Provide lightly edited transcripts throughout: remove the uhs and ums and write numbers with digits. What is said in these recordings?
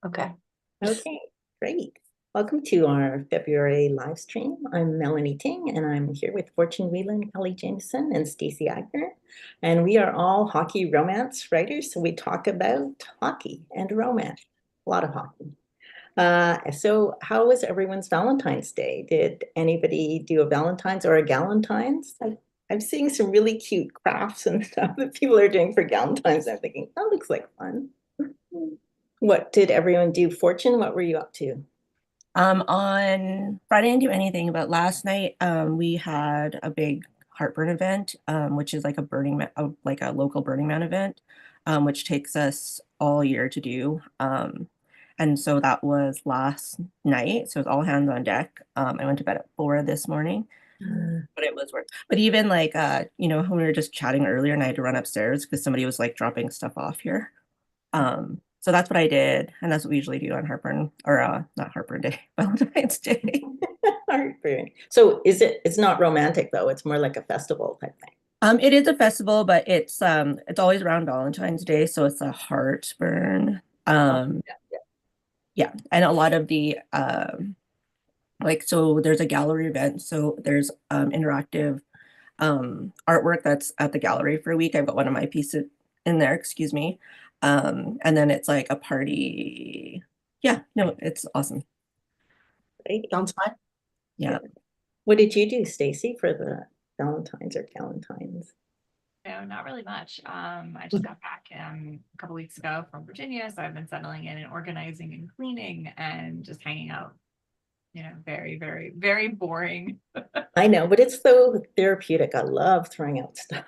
Okay. Okay, great. Welcome to our February live stream. I'm Melanie Ting, and I'm here with Fortune Whelan, Kelly Jameson, and Stacey Agner. And we are all hockey romance writers, so we talk about hockey and romance, a lot of hockey. So how was everyone's Valentine's Day? Did anybody do a Valentine's or a Galentine's? I'm seeing some really cute crafts and stuff that people are doing for Galentine's. I'm thinking, that looks like fun. What did everyone do? Fortune, what were you up to? On Friday, I didn't do anything, but last night, we had a big heartburn event, which is like a like a local Burning Man event, which takes us all year to do. And so that was last night. So it's all hands on deck. I went to bed at 4 this morning, but it was work. But even like, when we were just chatting earlier and I had to run upstairs because somebody was like dropping stuff off here. So that's what I did, and that's what we usually do on Heartburn, or not Heartburn Day, Valentine's Day. Heartburn. So it's not romantic though, it's more like a festival type thing. It is a festival, but it's always around Valentine's Day, so it's a heartburn. Yeah. Yeah, and a lot of the so there's a gallery event, so there's interactive artwork that's at the gallery for a week. I've got one of my pieces in there, excuse me. And then it's like a party. Yeah, no, it's awesome. Great. Sounds fun. Yeah. What did you do, Stacey, for the Valentine's or Galentine's? No, not really much. I just got back a couple weeks ago from Virginia, so I've been settling in and organizing and cleaning and just hanging out. Very, very, very boring. I know, but it's so therapeutic. I love throwing out stuff.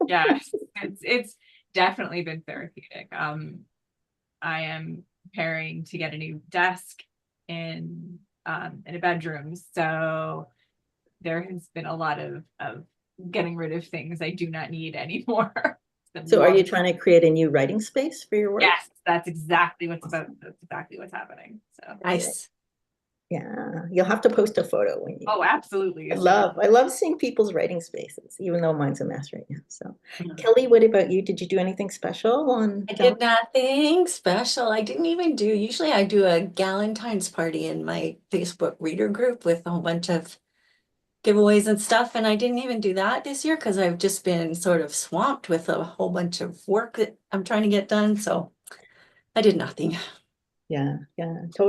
Yeah, it's definitely been therapeutic. I am preparing to get a new desk in a bedroom, so there has been a lot of getting rid of things I do not need anymore. So are you trying to create a new writing space for your work? Yes, that's exactly what's happening. So Nice. Yeah, you'll have to post a photo when you. Oh, absolutely. I love seeing people's writing spaces, even though mine's a mess right now. So, Kelly, what about you? Did you do anything special on? I did nothing special. I didn't even do, usually I do a Galentine's party in my Facebook reader group with a whole bunch of giveaways and stuff. And I didn't even do that this year because I've just been sort of swamped with a whole bunch of work that I'm trying to get done. So I did nothing. Yeah.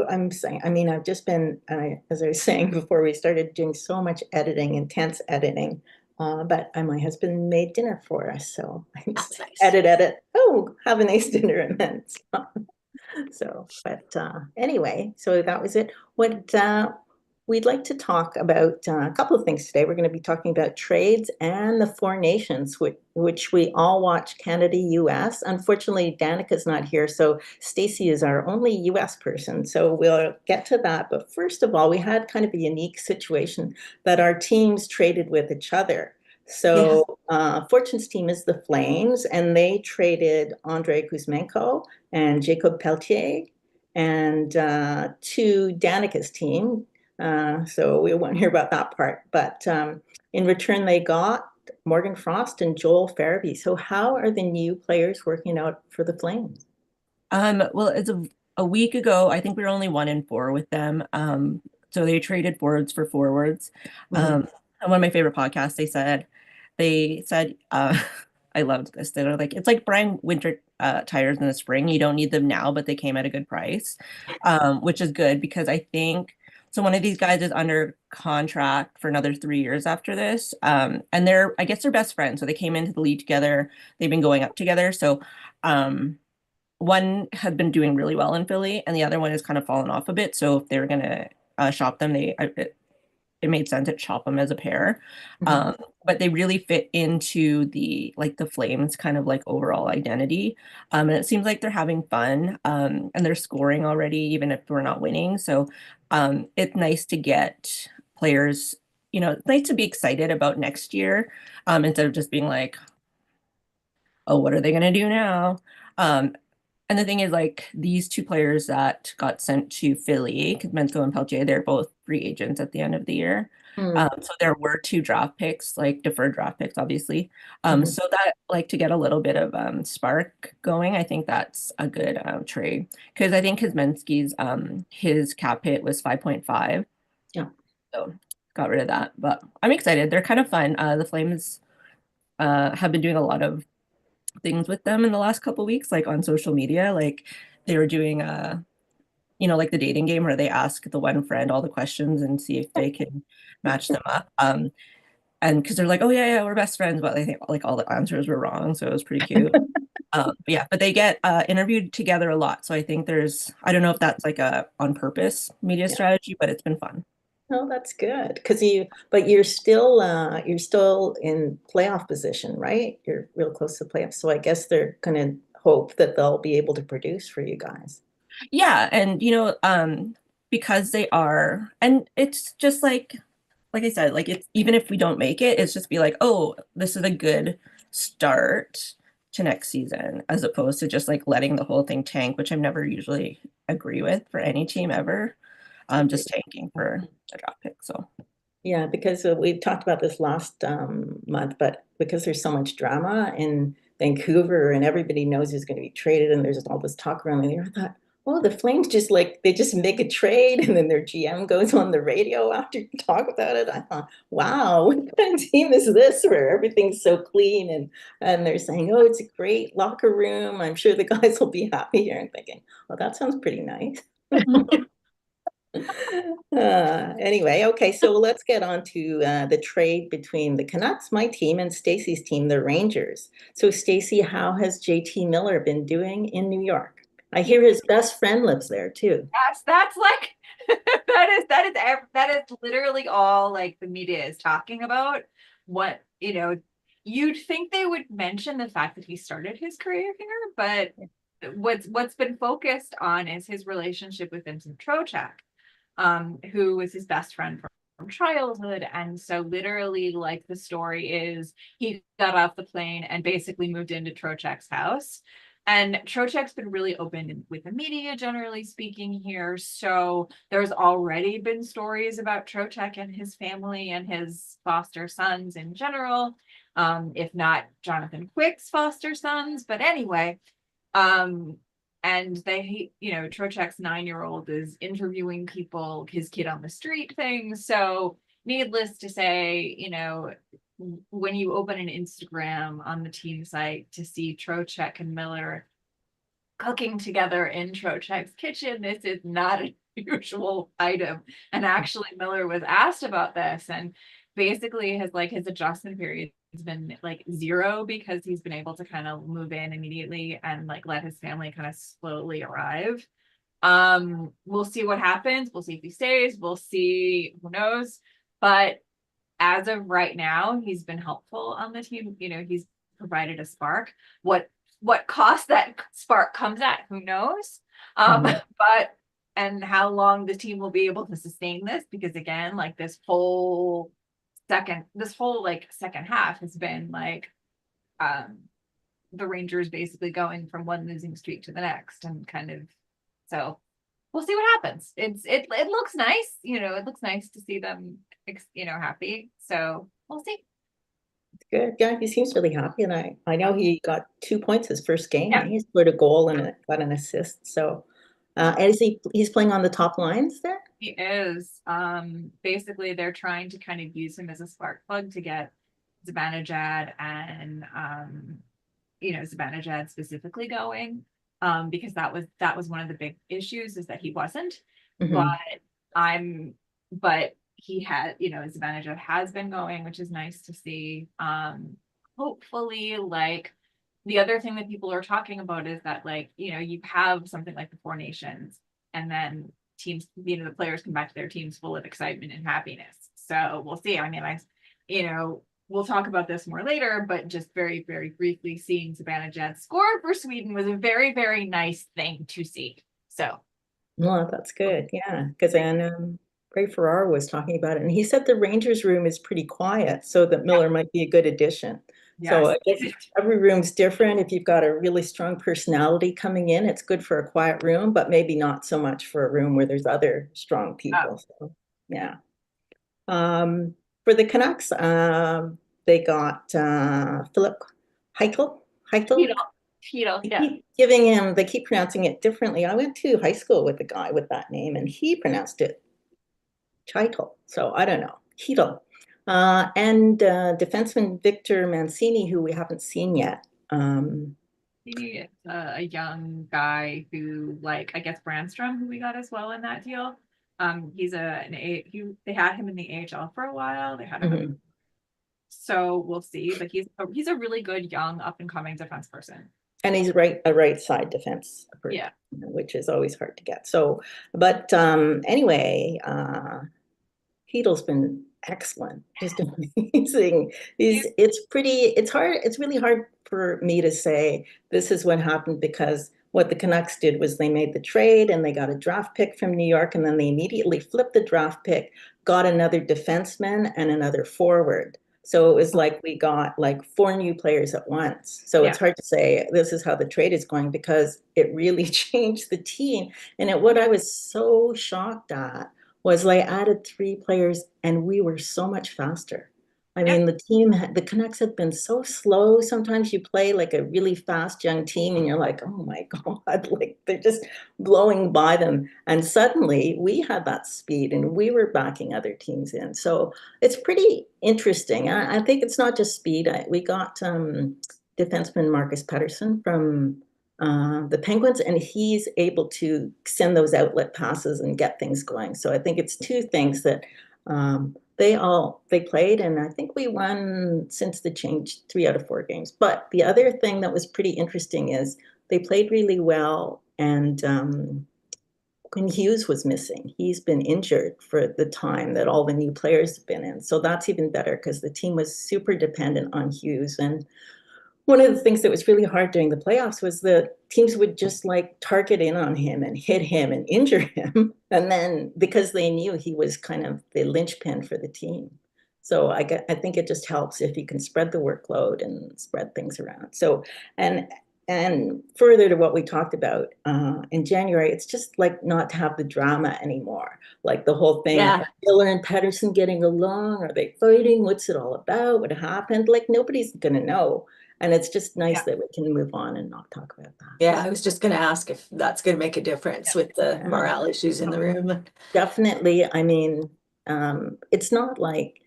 I'm saying, I mean, I've just been, as I was saying before we started, doing so much editing, intense editing. But my husband made dinner for us, so I just That's nice. edit. Oh, have a nice dinner, and then so. But anyway, so that was it. What we'd like to talk about a couple of things today. We're going to be talking about trades and the Four Nations, which we all watch, Canada, US. Unfortunately, Danica's not here, so Stacey is our only US person. So we'll get to that. But first of all, we had kind of a unique situation that our teams traded with each other. So Fortune's team is the Flames, and they traded Andrei Kuzmenko and Jacob Pelletier, and to Danica's team. So we won't hear about that part. But in return, they got Morgan Frost and Joel Farabee. So how are the new players working out for the Flames? Well, it's a week ago. I think we were only 1-4 with them. So they traded forwards for forwards. On one of my favorite podcasts, they said, I loved this. They were like, it's like buying winter tires in the spring. You don't need them now, but they came at a good price, which is good because I think so. One of these guys is under contract for another 3 years after this. And I guess they're best friends. So they came into the league together. They've been going up together. So one had been doing really well in Philly, and the other one has kind of fallen off a bit. So if they were gonna shop them, it made sense to shop them as a pair. But they really fit into the Flames kind of like overall identity. And it seems like they're having fun, and they're scoring already, even if we're not winning. So it's nice to get players, it's nice to be excited about next year, instead of just being like, oh, what are they gonna do now? And the thing is, like, these two players that got sent to Philly, because Mensko and Peltier, they're both free agents at the end of the year. Mm, So there were two draft picks, like deferred draft picks, obviously. mhm. So that, like, to get a little bit of spark going, I think that's a good trade. Because I think Kuzminski's his cap hit was 5.5. Yeah. So got rid of that. But I'm excited. They're kind of fun. The Flames have been doing a lot of things with them in the last couple weeks, like on social media. Like they were doing like the dating game where they ask the one friend all the questions and see if they can match them up. And because they're like, oh yeah, we're best friends, but I think like all the answers were wrong, so it was pretty cute. But they get interviewed together a lot, so I think I don't know if that's like a on purpose media Yeah. strategy, but it's been fun. Oh, that's good. But you're still in playoff position, right? You're real close to playoffs. So I guess they're gonna hope that they'll be able to produce for you guys. Yeah, and because they are, and it's just like I said, like it's even if we don't make it, it's just be like, oh, this is a good start to next season, as opposed to just like letting the whole thing tank, which I'm never usually agree with for any team ever. Just tanking for a draft pick. So Yeah, because we talked about this last month, but because there's so much drama in Vancouver and everybody knows who's going to be traded, and there's all this talk around there, I thought, oh, the Flames they just make a trade, and then their GM goes on the radio after you talk about it. I thought, wow, what kind of team is this where everything's so clean and they're saying, oh, it's a great locker room. I'm sure the guys will be happy here. I'm thinking, well, that sounds pretty nice. Anyway, okay, so let's get on to the trade between the Canucks, my team, and Stacey's team, the Rangers. So, Stacey, how has J.T.Miller been doing in New York? I hear his best friend lives there too. That's like that is literally all like the media is talking about. What, you'd think they would mention the fact that he started his career here, but what's been focused on is his relationship with Vincent Trocheck, who was his best friend from childhood. And so literally, like, the story is he got off the plane and basically moved into Trocheck's house. And Trocheck's been really open with the media, generally speaking, here. So there's already been stories about Trocheck and his family and his foster sons in general, if not Jonathan Quick's foster sons. But anyway, and Trocheck's 9-year-old is interviewing people, his kid on the street things. So needless to say, when you open an Instagram on the team site to see Trocheck and Miller cooking together in Trocheck's kitchen, this is not a usual item. And actually, Miller was asked about this, and basically his adjustment period has been like 0 because he's been able to kind of move in immediately and like let his family kind of slowly arrive. We'll see what happens. We'll see if he stays. We'll see. Who knows? But as of right now, he's been helpful on the team. He's provided a spark. What cost that spark comes at, who knows? But and how long the team will be able to sustain this, because again, like this whole second half has been like the Rangers basically going from one losing streak to the next, and kind of, so we'll see what happens. It looks nice, it looks nice to see them happy, so we'll see. Good. Yeah, he seems really happy, and I know he got 2 points his first game. Yeah. He scored a goal and got an assist. So, and he's playing on the top lines there? He is. Basically, they're trying to kind of use him as a spark plug to get Zibanejad and Zibanejad specifically going. Because that was one of the big issues, is that he wasn't. Mhm. But he had, Zibanejad has been going, which is nice to see. Hopefully, like, the other thing that people are talking about is that, like, you have something like the Four Nations, and then teams, the players come back to their teams full of excitement and happiness. So we'll see. I mean, we'll talk about this more later, but just very, very briefly, seeing Zibanejad score for Sweden was a very, very nice thing to see. So, Well, that's good. Yeah, because Ray Ferraro was talking about it, and he said the Rangers room is pretty quiet, so that Miller might be a good addition. So Yes. I guess every room's different. If you've got a really strong personality coming in, it's good for a quiet room, but maybe not so much for a room where there's other strong people. So, yeah. For the Canucks, they got Philip Heitel. Heitel. Cheeto, They yeah. keep giving him, they keep pronouncing it differently. I went to high school with a guy with that name, and he pronounced it Chitel. So I don't know. Heedle. And defenseman Victor Mancini, who we haven't seen yet. Maybe it's a young guy who, like, I guess Brandstrom, who we got as well in that deal. He's they had him in the AHL for a while. They had him, Mhm. so we'll see. But he's a really good young up and coming defense person. And he's a right side defense person, Yeah. which is always hard to get. So, but anyway, Heedle's been excellent, just amazing. It's really hard for me to say this is what happened, because what the Canucks did was they made the trade and they got a draft pick from New York, and then they immediately flipped the draft pick, got another defenseman and another forward. So it was like we got like 4 new players at once. So it's hard to say this is how the trade is going, because it really changed the team. And what I was so shocked at was they added 3 players and we were so much faster. I mean, the Canucks had been so slow. Sometimes you play like a really fast young team and you're like, oh my God, like they're just blowing by them. And suddenly we had that speed and we were backing other teams in. So it's pretty interesting. I think it's not just speed. We got defenseman Marcus Pettersson from the Penguins, and he's able to send those outlet passes and get things going. So I think it's 2 things that they played, and I think we won since the change 3 out of 4 games. But the other thing that was pretty interesting is they played really well, and when Hughes was missing, he's been injured for the time that all the new players have been in. So that's even better, because the team was super dependent on Hughes. And one of the things that was really hard during the playoffs was the teams would just like target in on him and hit him and injure him. And then because they knew he was kind of the linchpin for the team. So I think it just helps if you can spread the workload and spread things around. So, and further to what we talked about in January, it's just like not to have the drama anymore. Like the whole thing, Miller and Pettersson getting along, are they fighting? What's it all about? What happened? Like nobody's going to know. And it's just nice that we can move on and not talk about that. Yeah, I was just going to ask if that's going to make a difference with the morale issues in the room. Definitely. I mean, it's not like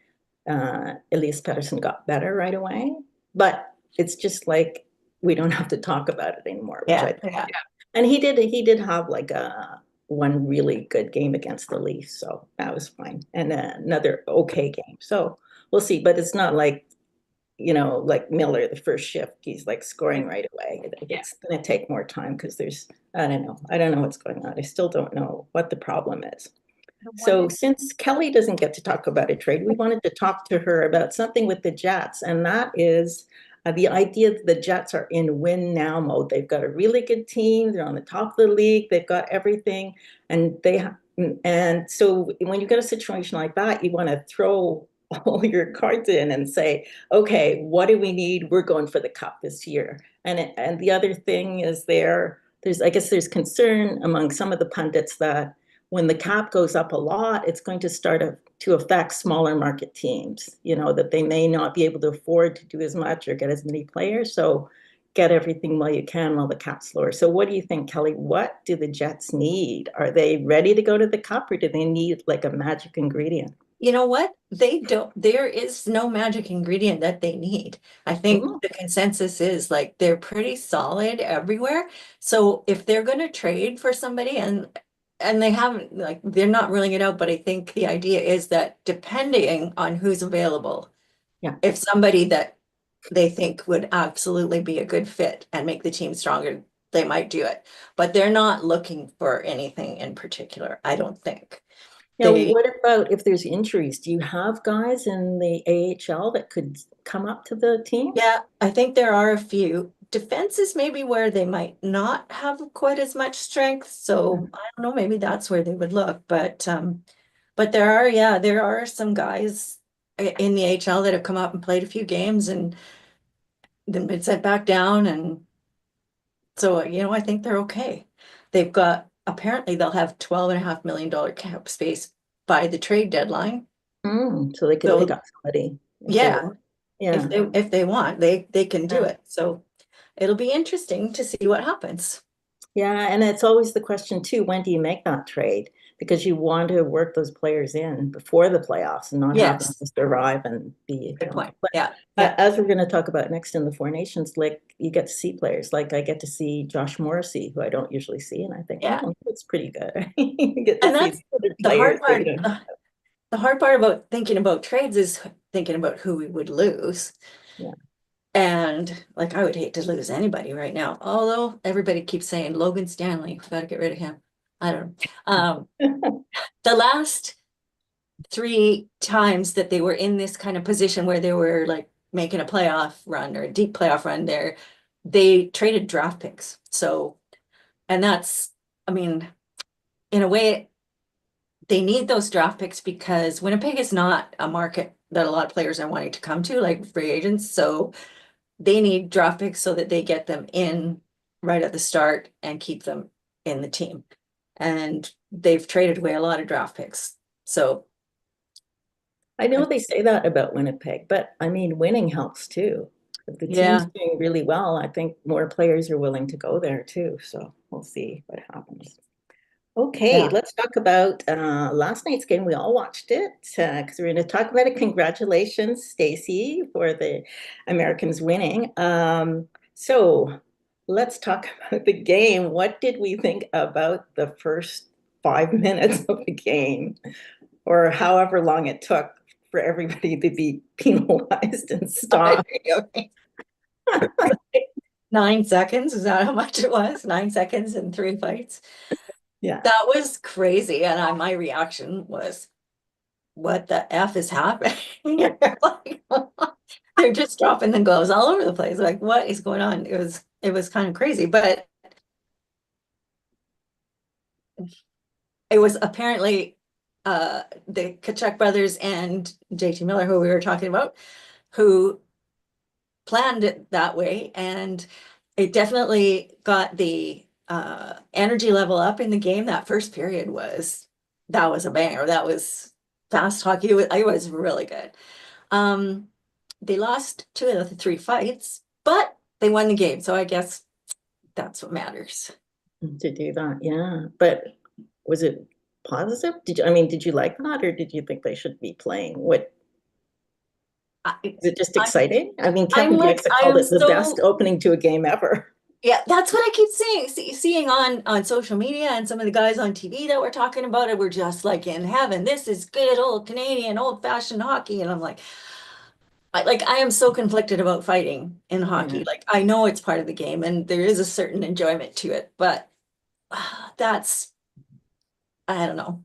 Elias Pettersson got better right away, but it's just like we don't have to talk about it anymore. And he did have like one really good game against the Leafs, so that was fine, and another okay game. So we'll see, but it's not like, like Miller, the first shift, he's like scoring right away. It's going to take more time because I don't know what's going on. I still don't know what the problem is. So since Kelly doesn't get to talk about a trade, we wanted to talk to her about something with the Jets, and that is the idea that the Jets are in win now mode. They've got a really good team. They're on the top of the league. They've got everything, and so when you've got a situation like that, you want to throw all your cards in and say, okay, what do we need? We're going for the cup this year. And the other thing is there's concern among some of the pundits that when the cap goes up a lot, it's going to start to affect smaller market teams, that they may not be able to afford to do as much or get as many players. So get everything while you can while the cap's lower. So what do you think, Kelly? What do the Jets need? Are they ready to go to the cup, or do they need like a magic ingredient? You know what? There is no magic ingredient that they need. I think the consensus is like they're pretty solid everywhere. So if they're going to trade for somebody, and they haven't, like, they're not ruling it out, but I think the idea is that depending on who's available, if somebody that they think would absolutely be a good fit and make the team stronger, they might do it. But they're not looking for anything in particular, I don't think. Now, what about if there's injuries? Do you have guys in the AHL that could come up to the team? Yeah, I think there are a few. Defense is maybe where they might not have quite as much strength. So I don't know, maybe that's where they would look. But there are some guys in the AHL that have come up and played a few games, and then been sent back down, and so, I think they're okay. They've got, apparently they'll have $12.5 million cap space by the trade deadline. So they could So, pick up somebody if they yeah, want. Yeah. if they want, they can do Yeah. it. So it'll be interesting to see what happens. Yeah, and it's always the question too, when do you make that trade? Because you want to work those players in before the playoffs and not have them Yes, just arrive and be. good point. But Yeah, yeah, as we're going to talk about next in the Four Nations, like you get to see players. Like I get to see Josh Morrissey, who I don't usually see, and I think, yeah. oh, it's pretty good. You get to And see that's the the hard players. part. The hard part about thinking about trades is thinking about who we would lose. Yeah. And like, I would hate to lose anybody right now. Although everybody keeps saying Logan Stanley, we gotta get rid of him. I don't know. The last 3 times that they were in this kind of position where they were like making a playoff run or a deep playoff run there, they traded draft picks. So, and that's, I mean, in a way, they need those draft picks because Winnipeg is not a market that a lot of players are wanting to come to, like free agents. So they need draft picks so that they get them in right at the start and keep them in the team. And they've traded away a lot of draft picks. So I know they say that about Winnipeg, but I mean, winning helps too. If the team's yeah, doing really well, I think more players are willing to go there too. So we'll see what happens. Okay, yeah. let's talk about last night's game. We all watched it because we're going to talk about it. Congratulations, Stacey, for the Americans winning. So let's talk about the game. What did we think about the first 5 minutes of the game, or however long it took for everybody to be penalized and stopped? 9 seconds, is that how much it was? 9 seconds and 3 fights. Yeah. That was crazy. And my reaction was, what the F is happening? Like, they're just dropping the gloves all over the place. Like, what is going on? It was kind of crazy, but it was apparently the Kachuk brothers and J.T.Miller, who we were talking about, who planned it that way, and it definitely got the energy level up in the game. That first period that was a banger. That was fast hockey. It was really good. They lost 2 of the 3 fights, but they won the game. So I guess that's what matters. To do that, yeah. But was it positive? Did you like that, or did you think they should be playing? What I, is it, just I, exciting? I mean, I'm Kevin like, Bieksa I called am it the best so, opening to a game ever. yeah, that's what I keep seeing on social media, and some of the guys on TV that were talking about it were just like in heaven. This is good old Canadian old-fashioned hockey. And I'm like, I am so conflicted about fighting in hockey. Yeah. Like, I know it's part of the game and there is a certain enjoyment to it, but that's, I don't know.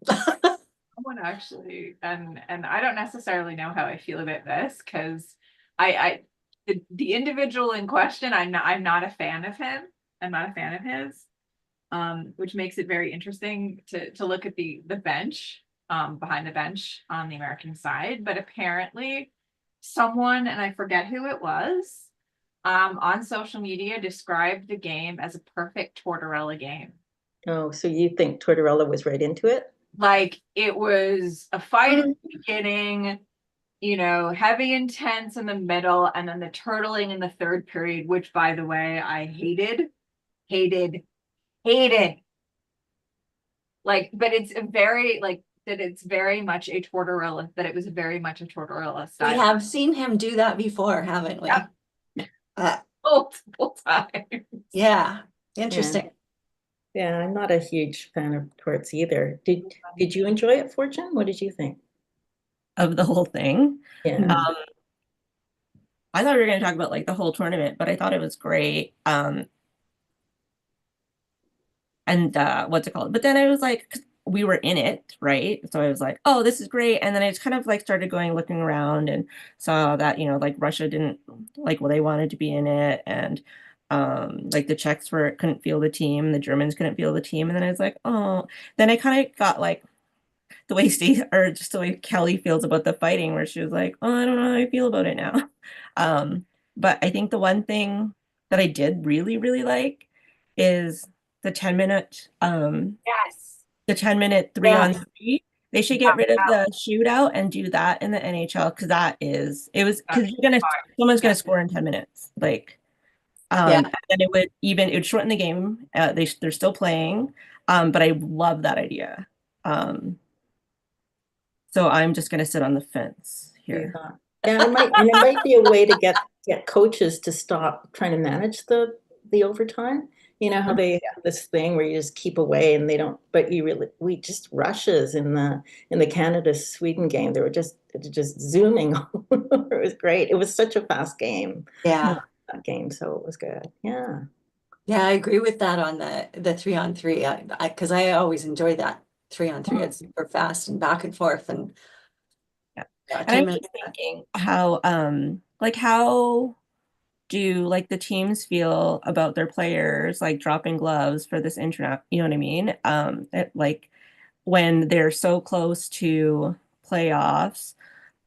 Someone actually, and I don't necessarily know how I feel about this because I the individual in question, I'm not a fan of him. I'm not a fan of his, which makes it very interesting to look at the bench, behind the bench on the American side. But apparently, someone, and I forget who it was, on social media described the game as a perfect Tortorella game. Oh, so you think Tortorella was right into it? Like it was a fight at the beginning, heavy intense in the middle, and then the turtling in the third period, which by the way, I hated. Like, but it's a very like that it's very much a Tortorella, that it was very much a Tortorella We style. have seen him do that before, haven't we? Yep. Multiple times. Yeah, interesting. Yeah, I'm not a huge fan of torts either. Did you enjoy it, Fortune? What did you think? Of the whole thing. Yeah. I thought we were going to talk about like the whole tournament, but I thought it was great. And what's it called? But then I was like, 'cause we were in it, right? So I was like, oh, this is great. And then I just kind of like started looking around and saw that, like Russia didn't like, well, they wanted to be in it. And like the Czechs couldn't feel the team, the Germans couldn't feel the team. And then I was like, oh, then I kind of got like the way Steve, or just the way Kelly feels about the fighting, where she was like, oh, I don't know how I feel about it now. But I think the one thing that I did really, really like is the 10-minute Yes. the 10-minute Yeah. 3-on-3. They should get rid of the shootout and do that in the NHL because because someone's gonna score in 10 minutes. Like Yeah. and then it would shorten the game. They're still playing. But I love that idea. So I'm just gonna sit on the fence Do here. that. Yeah, it might be a way to get coaches to stop trying to manage the overtime. You know how they have this thing where you just keep away and they don't, but we just rushes in the Canada-Sweden game. They were just zooming all over. It was great. It was such a fast game, Yeah. that game, so it was good. Yeah. Yeah, I agree with that on the 3-on-3. Because I always enjoy that 3-on-3. It's super fast and back and forth and Yeah. yeah, And 10 I'm minutes. just thinking how do like the teams feel about their players like dropping gloves for this internet, you know what I mean? Like when they're so close to playoffs.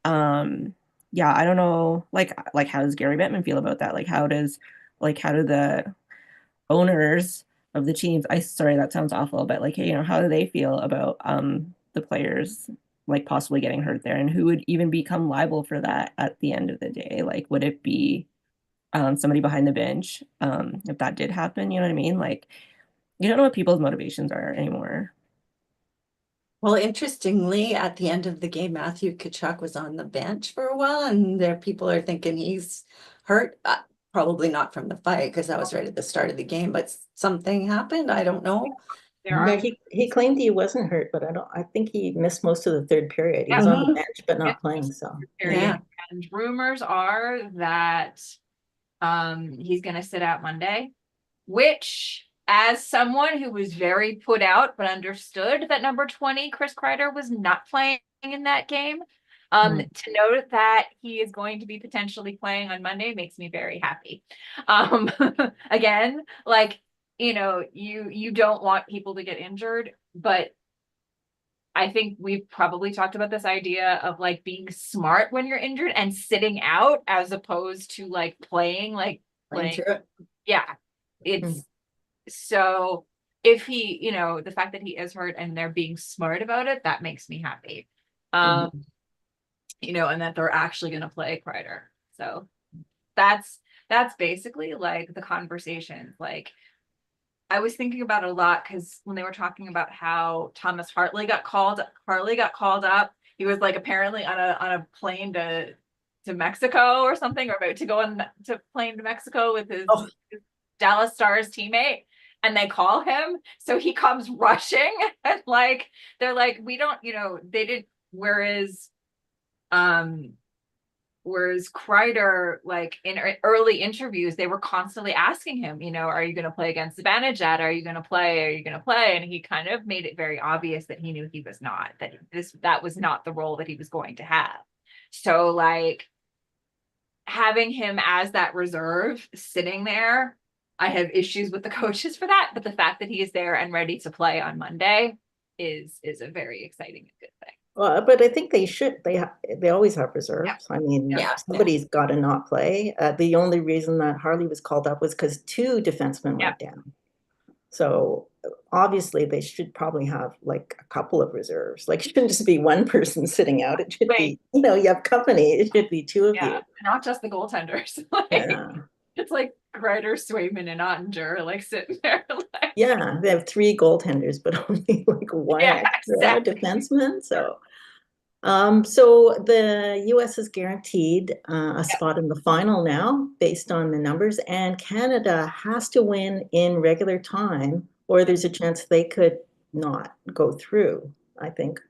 Yeah, I don't know, like how does Gary Bettman feel about that? How do the owners of the teams, sorry, that sounds awful, but like, how do they feel about the players like possibly getting hurt there, and who would even become liable for that at the end of the day? Like, would it be somebody behind the bench if that did happen? You know what I mean? Like, you don't know what people's motivations are anymore. Well, interestingly, at the end of the game, Matthew Tkachuk was on the bench for a while, and there people are thinking he's hurt. Probably not from the fight because that was right at the start of the game, but something happened. I don't know. There No, are he claimed he wasn't hurt, but I think he missed most of the third period. He Yeah. was on the Mhm. bench, but not playing, so. Yeah. And rumors are that he's gonna sit out Monday, which as someone who was very put out but understood that number 20 Chris Kreider was not playing in that game, to know that he is going to be potentially playing on Monday makes me very happy. Again, like, you don't want people to get injured, but I think we've probably talked about this idea of like being smart when you're injured and sitting out as opposed to like playing Playing through it. yeah, it's so if he, the fact that he is hurt and they're being smart about it, that makes me happy. And that they're actually going to play Kreider. So that's basically like the conversation. Like I was thinking about it a lot because when they were talking about how Thomas Hartley got called up, he was like apparently on a plane to Mexico or something, or about to go on to plane to Mexico with his Dallas Stars teammate, and they call him, so he comes rushing, and like they're like, we don't, they didn't. Whereas Kreider, like in early interviews, they were constantly asking him, are you going to play against Zibanejad? Are you going to play? Are you going to play? And he kind of made it very obvious that he knew he was not, that was not the role that he was going to have. So like having him as that reserve sitting there, I have issues with the coaches for that, but the fact that he is there and ready to play on Monday is a very exciting and good thing. Well, but I think they should. They always have reserves. I mean, Yeah. somebody's got to not play. The only reason that Harley was called up was because 2 defensemen went down. So obviously they should probably have like a couple of reserves. Like it shouldn't just be one person sitting out. It should be, you have company. It should be 2 of you. Not just the goaltenders. It's like Kreider, Swayman, and Ottinger like sitting there. Like, yeah, they have 3 goaltenders, but only like 1 extra defenseman. So the US has guaranteed a spot in the final now based on the numbers, and Canada has to win in regular time or there's a chance they could not go through, I think,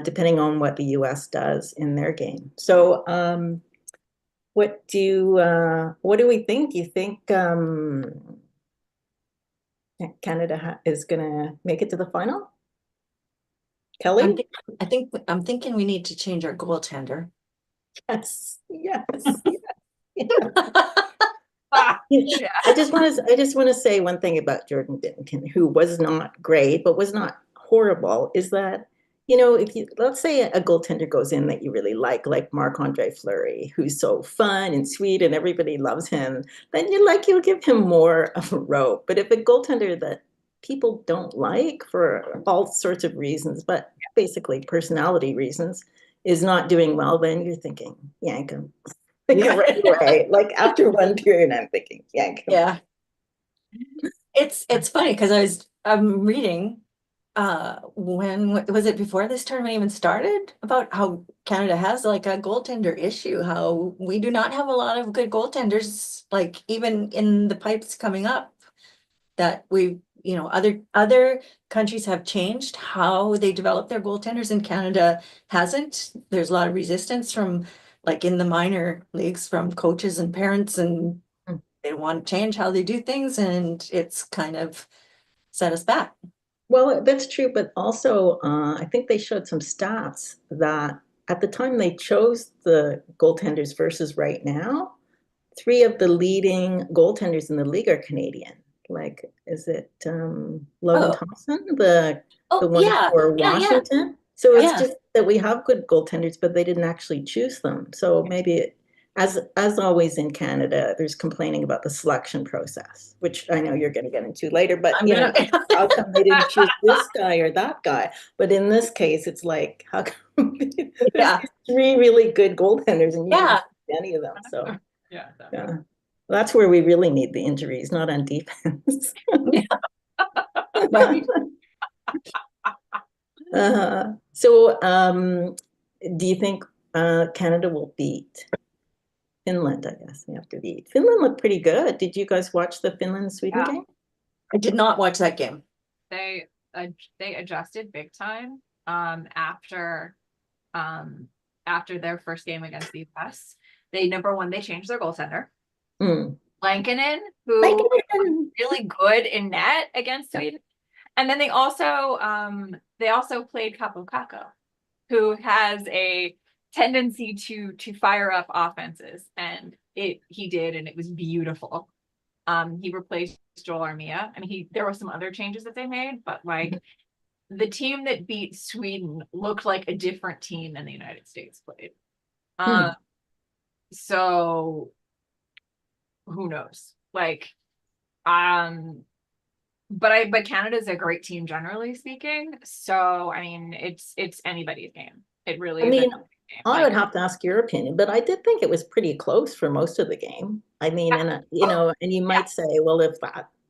depending on what the US does in their game. So what do we think? You think Canada is going to make it to the final? Kelly? I'm thinking we need to change our goaltender. Yes. Yeah. I just want to say one thing about Jordan Binnington, who was not great, but was not horrible, is that you know, if you, let's say a goaltender goes in that you really like Marc-Andre Fleury, who's so fun and sweet and everybody loves him, then you'll give him more of a rope. But if a goaltender that people don't like for all sorts of reasons, but basically personality reasons, is not doing well, then you're thinking, yank him. Yeah. Right away. Like after one period, I'm thinking, yank him. Yeah. It's funny because I'm reading when was it before this tournament even started about how Canada has like a goaltender issue, how we do not have a lot of good goaltenders, like even in the pipes coming up, that other countries have changed how they develop their goaltenders and Canada hasn't. There's a lot of resistance from like in the minor leagues from coaches and parents, and they want to change how they do things, and it's kind of set us back. Well, that's true, but also I think they showed some stats that at the time they chose the goaltenders versus right now, three of the leading goaltenders in the league are Canadian. Like, is it Logan Oh, Thompson, the oh one yeah, for yeah, yeah, Washington? So it's yeah. just that we have good goaltenders, but they didn't actually choose them. So maybe as always in Canada, there's complaining about the selection process, which I know you're going to get into later. But I'm gonna how come they didn't choose this guy or that guy? But in this case, it's like, how come there's yeah, these three really good goaltenders and you didn't yeah. choose any of them? So Yeah. yeah, that's where we really need the injuries, not on defense. Right. So, do you think Canada will beat Finland? I guess we have to beat. Finland looked pretty good. Did you guys watch the Finland-Sweden Yeah. game? I did not watch that game. They adjusted big time after their first game against the US. Number one, they changed their goaltender. Mm. Lankinen, who was really good in net against Sweden. And then they also played Capo Caco, who has a tendency to fire up offenses, and he did, and it was beautiful. He replaced Joel Armia. I mean, there were some other changes that they made, but like the team that beat Sweden looked like a different team than the United States played. So who knows? Like, but Canada's a great team generally speaking. So I mean, it's anybody's game. It really I is. mean, I Like, would have to ask your opinion, but I did think it was pretty close for most of the game. I mean, and and you might say, well, if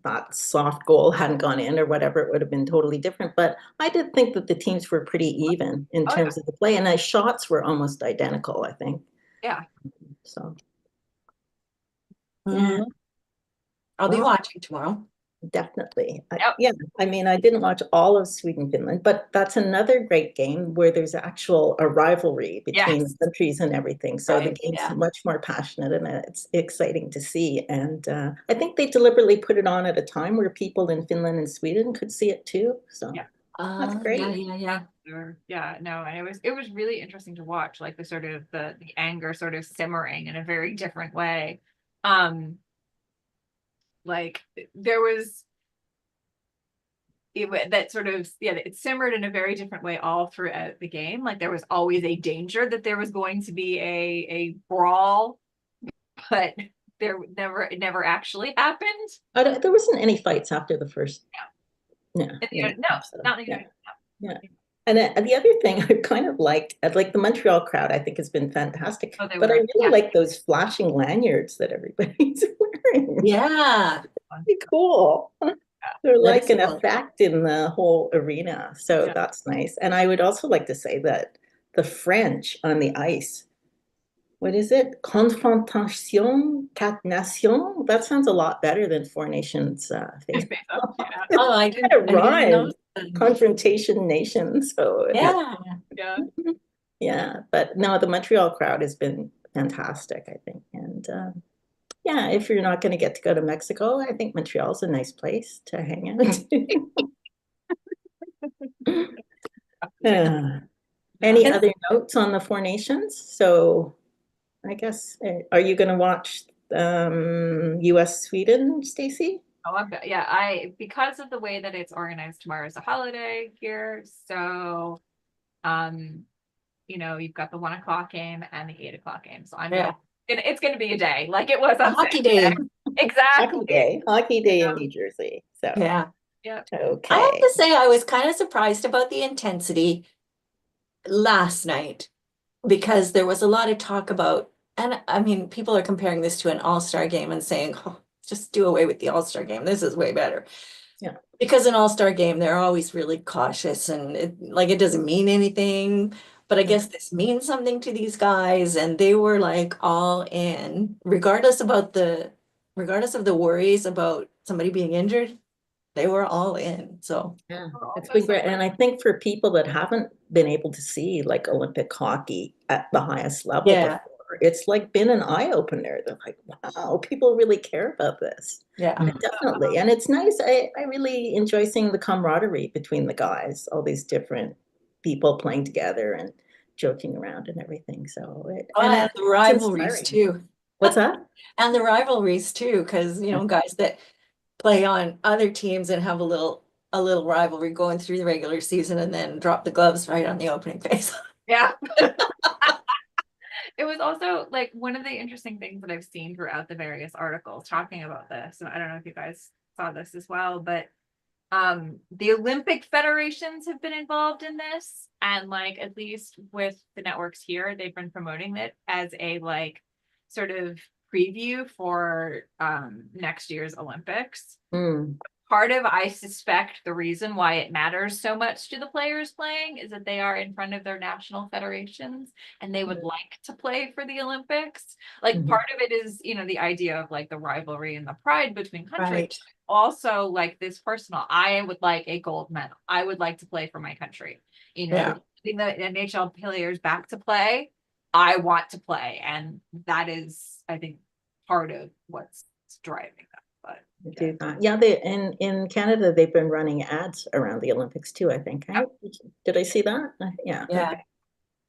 that soft goal hadn't gone in or whatever, it would have been totally different. But I did think that the teams were pretty even in terms of the play, and the shots were almost identical, I think. Yeah. So Mm. I'll be watching tomorrow. definitely. Yep. Yeah, I mean, I didn't watch all of Sweden, Finland, but that's another great game where there's a rivalry between the countries and everything. So the game's much more passionate and it's exciting to see. And I think they deliberately put it on at a time where people in Finland and Sweden could see it too. So that's great. Yeah, no, and it was really interesting to watch, like the sort of the anger sort of simmering in a very different way. Like there was that sort of it simmered in a very different way all throughout the game. Like there was always a danger that there was going to be a brawl, but it never actually happened. There wasn't any fights after the first. No, not yeah. And the other thing I kind of liked, like the Montreal crowd, I think has been fantastic. But I really like those flashing lanyards that everybody's wearing. Yeah. Pretty cool. They're like an effect in the whole arena. So that's nice. And I would also like to say that the French on the ice, what is it? Confrontation, quatre nations. That sounds a lot better than Four Nations face. Oh, I didn't know. Confrontation nation. So yeah. Yeah, but no, the Montreal crowd has been fantastic, I think. And yeah, if you're not going to get to go to Mexico, I think Montreal's a nice place to hang out. Any other notes on the Four Nations? So I guess, are you going to watch US Sweden, Stacey? Oh, because of the way that it's organized, tomorrow is a holiday here, so You've got the 1 o'clock game and the 8 o'clock game. So Yeah. it's gonna be a day like it was A on hockey Saturday. day. Exactly. Hockey day in Yeah. New Jersey. So, Yeah. Yeah. I have okay. to say, I was kind of surprised about the intensity last night because there was a lot of talk about, and I mean, people are comparing this to an all-star game and saying, oh, just do away with the all-star game. This is way better. Yeah. Because an all-star game, they're always really cautious and it doesn't mean anything. But I guess this means something to these guys, and they were like all in, regardless of the worries about somebody being injured, they were all in. So Yeah, We're it's also been great. And I think for people that haven't been able to see like Olympic hockey at the highest level yeah, before, it's like been an eye opener. They're like, wow, people really care about this. yeah. Definitely. And it's nice. I really enjoy seeing the camaraderie between the guys, all these different people playing together and joking around and everything. So Oh, and the it's rivalries inspiring. too. What's that? And the rivalries too, because guys that play on other teams and have a little rivalry going through the regular season and then drop the gloves right on the opening phase. Yeah. It was also like one of the interesting things that I've seen throughout the various articles talking about this. And I don't know if you guys saw this as well, but the Olympic federations have been involved in this. And like at least with the networks here, they've been promoting it as a like sort of preview for next year's Olympics. Mm, Part of, I suspect, the reason why it matters so much to the players playing is that they are in front of their national federations and they would like to play for the Olympics. Like mhm. part of it is, the idea of like the rivalry and the pride between countries. Right. Also, like this personal, I would like a gold medal. I would like to play for my country. Yeah. Getting the NHL players back to play, I want to play. And that is, I think, part of what's driving that. But Do that. Yeah, in Canada they've been running ads around the Olympics too, I think. Right? Did I see that? Yeah. Yeah.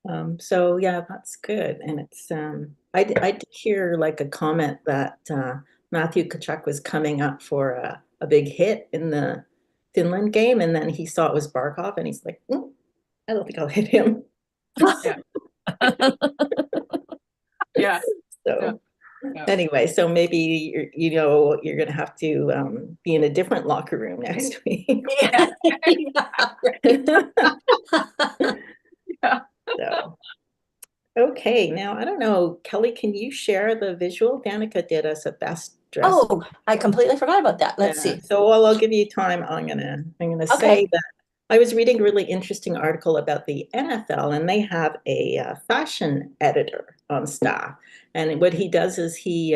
Okay. So yeah, that's good. And it's I did hear like a comment that Matthew Tkachuk was coming up for a big hit in the Finland game, and then he saw it was Barkov, and he's like, "Mm, I don't think I'll hit him." yeah. Yeah. So Yeah. anyway, so maybe you're gonna have to be in a different locker room next week. Yeah. Yeah. So, okay, now I don't know, Kelly, can you share the visual? Danica did us a best dress. Oh, I completely forgot about that. Let's Yeah, see. so while I'll give you time, I'm gonna say Okay. that I was reading a really interesting article about the NFL, and they have a fashion editor on staff. And what he does is he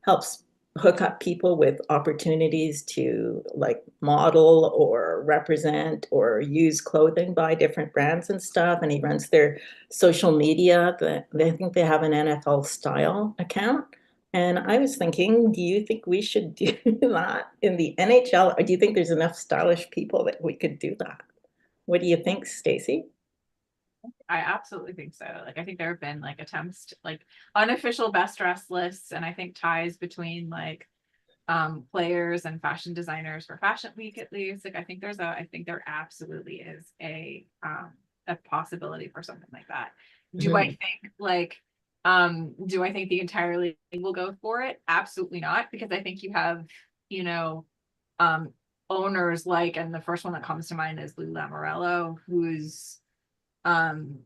helps hook up people with opportunities to like model or represent or use clothing by different brands and stuff. And he runs their social media. I think they have an NFL style account. And I was thinking, do you think we should do that in the NHL? Or do you think there's enough stylish people that we could do that? What do you think, Stacey? I absolutely think so. Like, I think there have been like attempts to like unofficial best dress lists, and I think ties between like players and fashion designers for Fashion Week at least. Like, I think there absolutely is a possibility for something like that. Do I think like do I think the entire league will go for it? Absolutely not, because I think you have, you know, owners like, and the first one that comes to mind is Lou Lamoriello, um,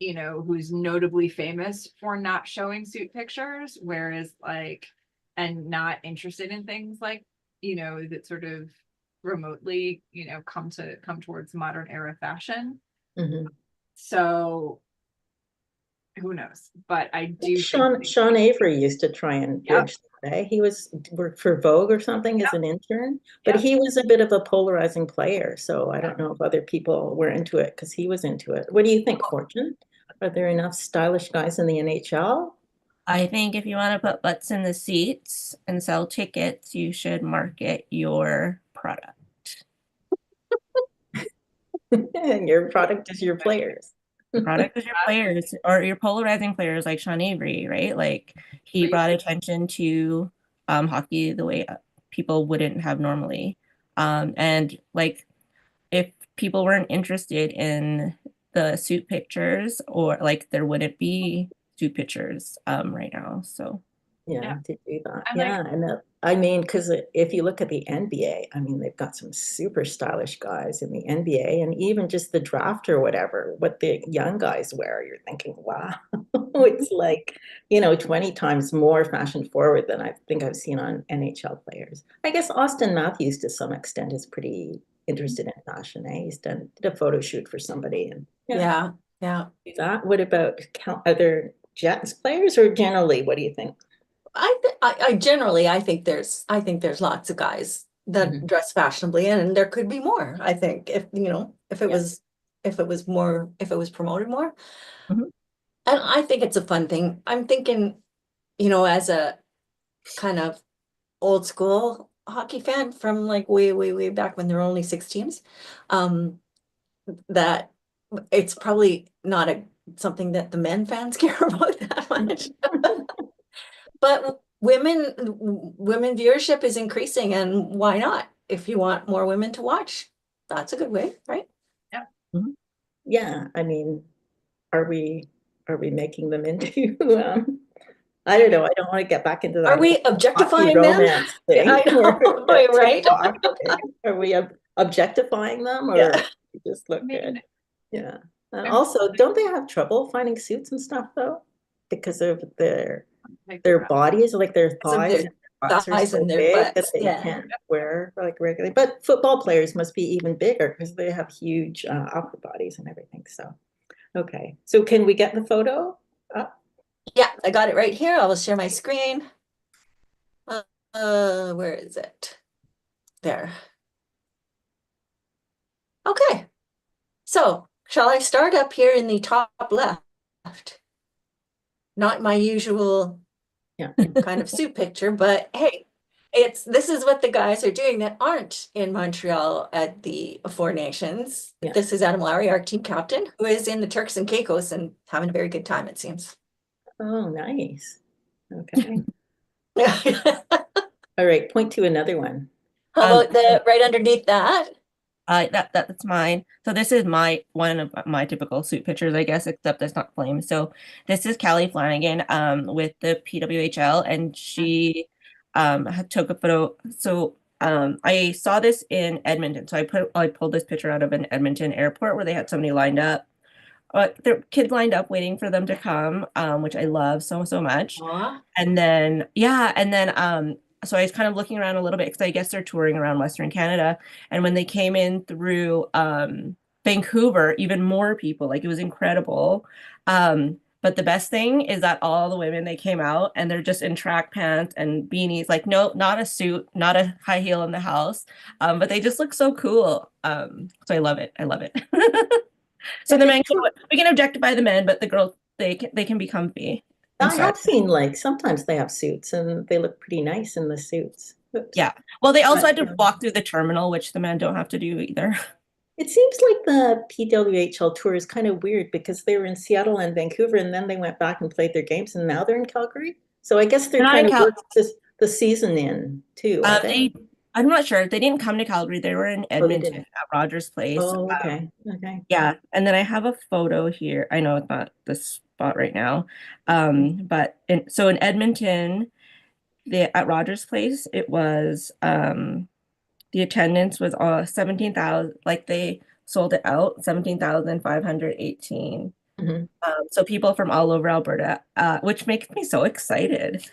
who's notably famous for not showing suit pictures, whereas like, and not interested in things like, that sort of remotely, come towards modern era fashion. Mhm. So who knows? But I do Sean Avery used to try and Yep. bridge that. He worked for Vogue or something as an intern, but Yep. he was a bit of a polarizing player. So I don't know if other people were into it because he was into it. What do you think, Fortune? Are there enough stylish guys in the NHL? I think if you want to put butts in the seats and sell tickets, you should market your product. And your product is your players. Product is your players or your polarizing players like Sean Avery, right? Like he brought attention to hockey the way people wouldn't have normally. And like if people weren't interested in the suit pictures, or like there wouldn't be suit pictures right now. So Yeah, to do that. I'm like- Yeah, and I mean, because if you look at the NBA, I mean, they've got some super stylish guys in the NBA, and even just the draft or whatever, what the young guys wear, you're thinking, wow, it's like, 20 times more fashion forward than I think I've seen on NHL players. I guess Austin Matthews, to some extent, is pretty interested in fashion. He's did a photo shoot for somebody, and Yeah, yeah. do that. What about other Jets players, or generally, what do you think? I generally I think there's lots of guys that Mhm. dress fashionably, and there could be more. I think if it Yeah. was promoted more. Mhm. And I think it's a fun thing. I'm thinking, as a kind of old school hockey fan from like way, way, way back when there were only 6 teams, um, that it's probably not something that the men fans care about that much. But women viewership is increasing, and why not? If you want more women to watch, that's a good way, right? Yeah, I mean, are we making them into I don't know, I don't want to get back into that Are we whole hockey objectifying them? romance Yeah, I thing where know, it gets right? too off the page. Are we objectifying them, or Yeah. they just look I mean, good? Yeah. And I'm- also, don't they have trouble finding suits and stuff though? Because of like, their bodies, like their Because of thighs their and butts are thighs so and their big that butts, they yeah. can't wear like regularly. But football players must be even bigger because they have huge upper bodies and everything. So, okay. So can we get the photo up? Yeah, I got it right here. I will share my screen. Where is it? There. Okay. So, shall I start up here in the top left? Not my usual Yeah. kind of suit picture, but hey, this is what the guys are doing that aren't in Montreal at the Four Nations. Yeah. This is Adam Lowry, our team captain, who is in the Turks and Caicos and having a very good time, it seems. Oh, nice. Okay. How All right. Point to another one. about the right underneath that? that's mine. So this is one of my typical suit pictures, I guess, except it's not flames. So this is Callie Flanagan with the PWHL, and she took a photo. So I saw this in Edmonton. So I pulled this picture out of an Edmonton airport where they had somebody lined up. Their kids lined up waiting for them to come, which I love so, so much. Aw. And then, so I was kind of looking around a little bit because I guess they're touring around Western Canada. And when they came in through Vancouver, even more people, like it was incredible. But the best thing is that all the women, they came out and they're just in track pants and beanies, like no, not a suit, not a high heel in the house. But they just look so cool. So I love it. I love it. So the men we can objectify the men, but the girls, they can be comfy. I have seen like sometimes they have suits and they look pretty nice in the suits. Oops. Yeah. Well, they also But, had to walk through the terminal, which the men don't have to do either. it seems like the PWHL tour is kind of weird because they were in Seattle and Vancouver and then they went back and played their games and now they're in Calgary. So I guess they're They're not trying in to Cal- work the season in too, are they? I'm not sure. They didn't come to Calgary. They were in Oh, they Edmonton didn't. at Rogers Place. Oh, okay. Okay. Yeah. And then I have a photo here. I know it's not the spot right now. But in Edmonton, at Rogers Place, it was the attendance was 17,000, like they sold it out, 17,518. Mhm. So people from all over Alberta, which makes me so excited.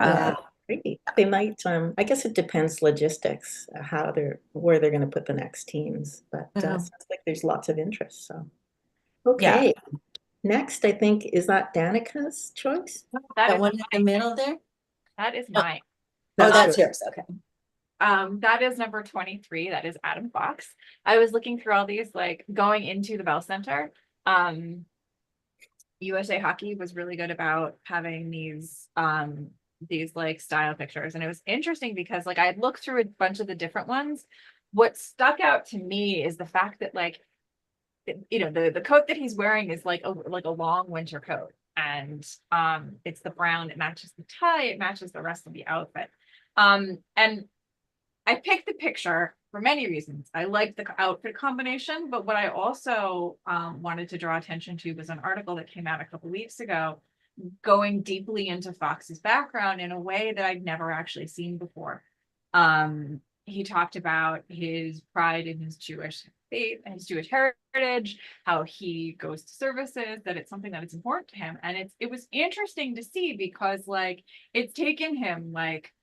Yeah. Great. They might, I guess it depends logistics, where they're going to put the next teams, but Yeah. sounds like there's lots of interest. So, Yeah. okay. Next, I think, is that Danica's choice? That That is one in the middle there? that is No. mine. Oh, that's yours. yours. Okay. That is number 23. That is Adam Fox. I was looking through all these, like going into the Bell Center. USA Hockey was really good about having these like style pictures. And it was interesting because like I had looked through a bunch of the different ones. What stuck out to me is the fact that like the coat that he's wearing is like a long winter coat. And it's the brown, it matches the tie, it matches the rest of the outfit. And I picked the picture for many reasons. I liked the outfit combination, but what I also wanted to draw attention to was an article that came out a couple weeks ago, going deeply into Fox's background in a way that I'd never actually seen before. He talked about his pride in his Jewish faith and his Jewish heritage, how he goes to services, that it's something that is important to him. And it was interesting to see because like it's taken him like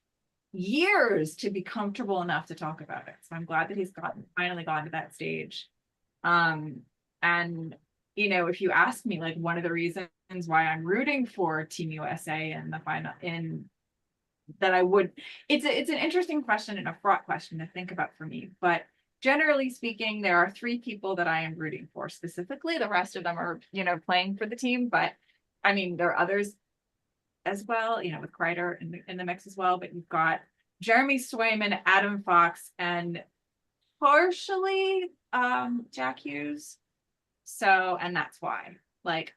years to be comfortable enough to talk about it. So I'm glad that he's finally gotten to that stage. And you know, if you ask me, like one of the reasons why I'm rooting for Team USA in the final in that I would, it's an interesting question and a fraught question to think about for me. But generally speaking, there are 3 people that I am rooting for specifically. The rest of them are, you know, playing for the team. But I mean, there are others as well, you know, with Kreider in the mix as well. But you've got Jeremy Swayman, Adam Fox, and partially Jack Hughes. So, and that's why, like,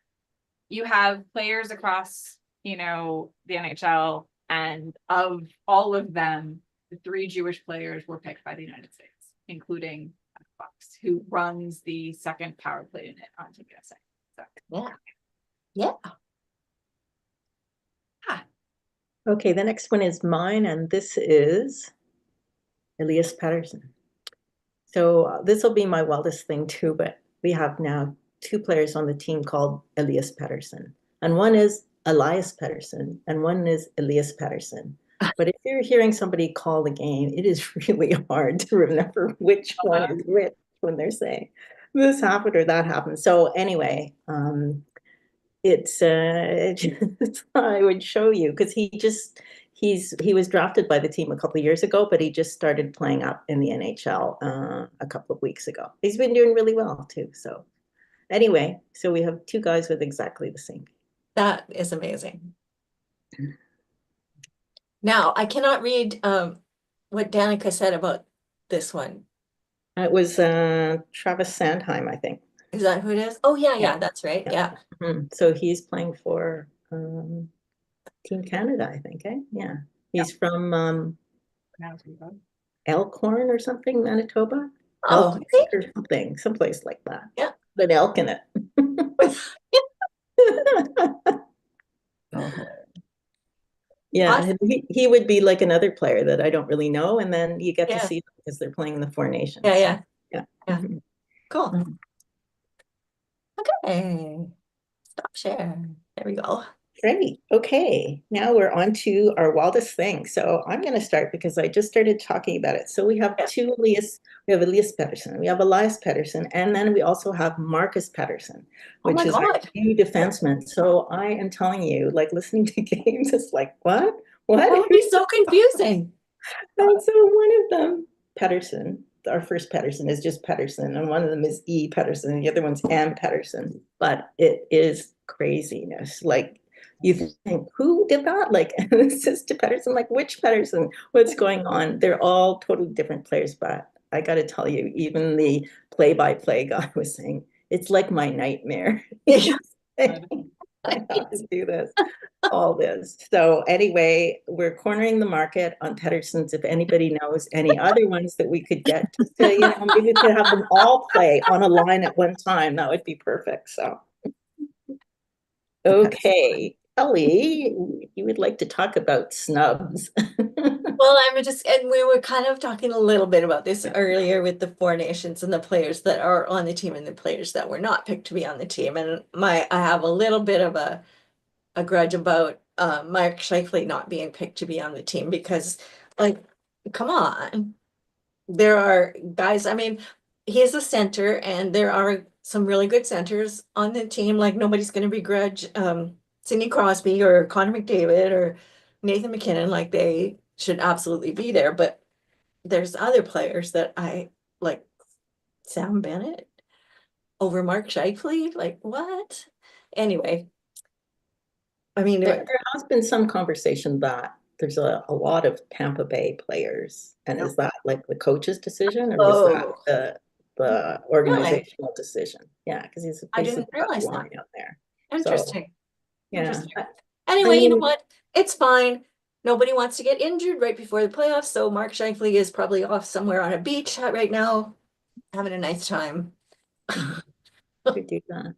you have players across, you know, the NHL, and of all of them, the 3 Jewish players were picked by the United States, including Fox, who runs the second power play unit on Team USA. So, Yeah. Yeah. Okay, the next one is mine, and this is Elias Pettersson. So this will be my wildest thing too, but we have now 2 players on the team called Elias Pettersson. And one is Elias Pettersson, and one is Elias Pettersson. But if you're hearing somebody call the game, it is really hard to remember which one is which when they're saying this happened or that happened. So anyway, it's I would show you because he was drafted by the team a couple of years ago, but he just started playing up in the NHL a couple of weeks ago. He's been doing really well too. So anyway, so we have 2 guys with exactly the same. That is amazing. Now, I cannot read what Danica said about this one. It was Travis Sandheim, I think. Is that who it is? Oh, yeah, Yeah. that's right. Yeah. So he's playing for Team Canada, I think. Yeah, he's from Elkhorn or something, Manitoba. Oh, Elk or something, someplace like that. Yeah. But elk in it. Oh, Yeah, Awesome. and he would be like another player that I don't really know, and then you get to Yeah. see them because they're playing in the 4 Nations. Yeah. Yeah. Cool. Mhm. Okay. Stop share. There we go. Great. Okay. Now we're on to our wildest thing. So I'm going to start because I just started talking about it. So we have Yeah. 2 Elias. We have Elias Pettersson. We have Elias Pettersson. And then we also have Marcus Pettersson, Oh which my is our God. new defenseman. So I am telling you, like listening to games, it's like, what? That would be so confusing. And so one of them, Pettersson, our first Pettersson is just Pettersson, and one of them is E. Pettersson, and the other one's M. Pettersson. But it is craziness. Like you think, who did that? Like, this is to Pettersson, like which Pettersson? What's going on? They're all totally different players, but I got to tell you, even the play-by-play guy was saying, it's like my nightmare. I have to do this, all this. So anyway, we're cornering the market on Pettersson's. If anybody knows any other ones that we could get, just to, you know, maybe we could have them all play on a line at one time. That would be perfect. So, okay, Ellie, you would like to talk about snubs. Well, and we were kind of talking a little bit about this earlier with the 4 Nations and the players that are on the team and the players that were not picked to be on the team. And I have a little bit of a grudge about Mark Scheifele not being picked to be on the team because, like, come on. There are guys, I mean, he's a center and there are some really good centers on the team. Like nobody's going to begrudge Sidney Crosby or Connor McDavid or Nathan McKinnon. Like they should absolutely be there. But there's other players that I like. Sam Bennett over Mark Scheifele. Like what? Anyway, I mean, There has been some conversation that there's a lot of Tampa Bay players. And is that like the coach's decision or was that the organizational decision? Yeah, because he's I didn't realize that. out there. Interesting. So, yeah. Interesting. Anyway, you know what? It's fine. nobody wants to get injured right before the playoffs, so Mark Scheifele is probably off somewhere on a beach right now, having a nice time. To do that.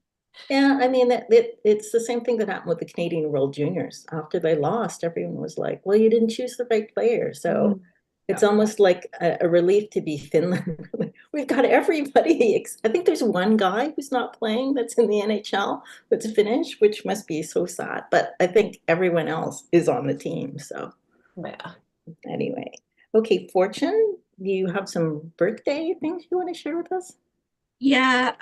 Yeah, I mean, it's the same thing that happened with the Canadian World Juniors. After they lost, everyone was like, well, you didn't choose the right player. So it's almost like a relief to be Finland. We've got everybody. I think there's one guy who's not playing that's in the NHL that's Finnish, which must be so sad. But I think everyone else is on the team. So Yeah. anyway, okay, Fortune, do you have some birthday things you want to share with us? Yeah,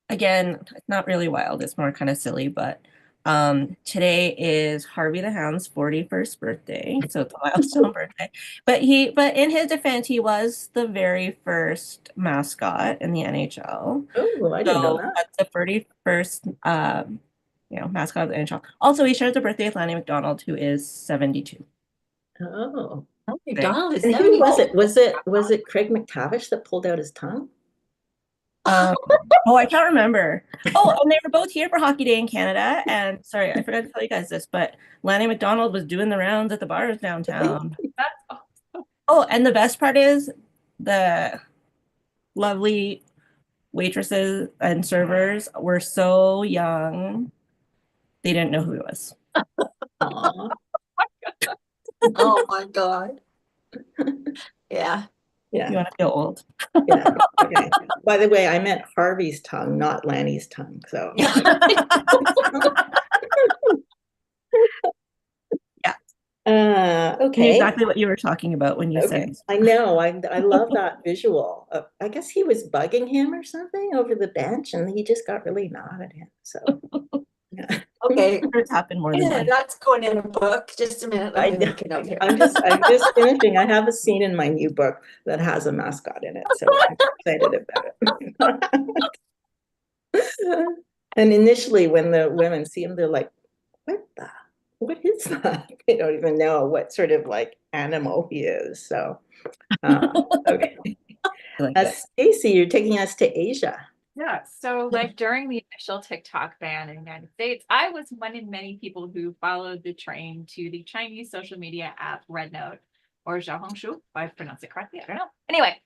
again, not really wild. It's more kind of silly, but today is Harvey the Hound's 41st birthday, so it's a milestone birthday. But in his defense, he was the very first mascot in the NHL. Oh, I didn't know So that. that's the 31st mascot of the NHL. Also, he shares a birthday with Lanny McDonald, who is 72. Oh. McDonald is And who 72. was it? Was it Craig McTavish that pulled out his tongue? Um, oh, I can't remember. Oh, and they were both here for Hockey Day in Canada. And sorry, I forgot to tell you guys this, but Lanny McDonald was doing the rounds at the bars downtown. That's awesome. Oh, and the best part is the lovely waitresses and servers were so young, they didn't know who he was. Aw. Oh my God. Yeah. You Yeah, want to feel old. yeah. Okay. By the way, I meant Harvey's tongue, not Lanny's tongue. So Knew okay. exactly what you were talking about when you Okay. said. I know. I love that visual. I guess he was bugging him or something over the bench, and he just got really mad at him. So yeah. Okay. It's happened more than Yeah, once. that's going in a book. Just a minute. Let me know. make a note here. I'm just finishing. I have a scene in my new book that has a mascot in it, so I'm excited about it. And initially, when the women see him, they're like, what is that? They don't even know what sort of like animal he is. So, okay. I like that. Stacey, you're taking us to Asia. Yeah, so like during the initial TikTok ban in the United States, I was one of many people who followed the train to the Chinese social media app Red Note or Xiaohongshu, if I pronounce it correctly, I don't know. Anyway,